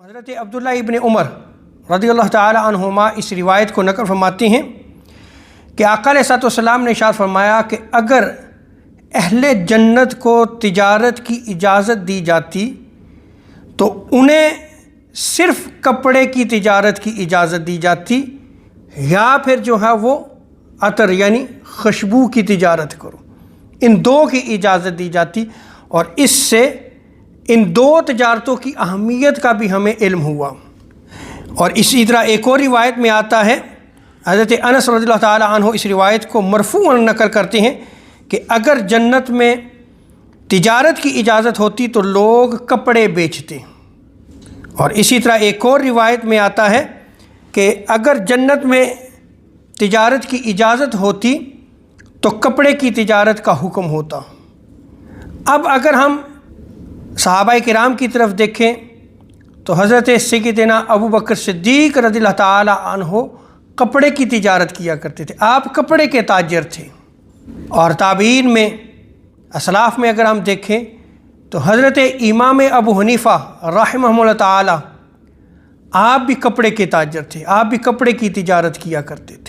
حضرت عبداللہ ابن عمر رضی اللہ تعالی عنہما اس روایت کو نقل فرماتے ہیں کہ آقا علیہ الصلوۃ والسلام نے ارشاد فرمایا کہ اگر اہل جنت کو تجارت کی اجازت دی جاتی تو انہیں صرف کپڑے کی تجارت کی اجازت دی جاتی یا پھر جو ہے وہ عطر یعنی خوشبو کی تجارت کرو، ان دو کی اجازت دی جاتی۔ اور اس سے ان دو تجارتوں کی اہمیت کا بھی ہمیں علم ہوا۔ اور اسی طرح ایک اور روایت میں آتا ہے، حضرت انس رضی اللہ تعالی عنہ اس روایت کو مرفوعاً نقل کرتے ہیں کہ اگر جنت میں تجارت کی اجازت ہوتی تو لوگ کپڑے بیچتے۔ اور اسی طرح ایک اور روایت میں آتا ہے کہ اگر جنت میں تجارت کی اجازت ہوتی تو کپڑے کی تجارت کا حکم ہوتا۔ اب اگر ہم صحابہ کرام کی طرف دیکھیں تو حضرت سیدنا ابو بکر صدیق رضی اللہ تعالی عنہ کپڑے کی تجارت کیا کرتے تھے، آپ کپڑے کے تاجر تھے۔ اور تابعین میں اسلاف میں اگر ہم دیکھیں تو حضرت امام ابو حنیفہ رحمہ اللہ تعالی آپ بھی کپڑے کے تاجر تھے، آپ بھی کپڑے کی تجارت کیا کرتے تھے۔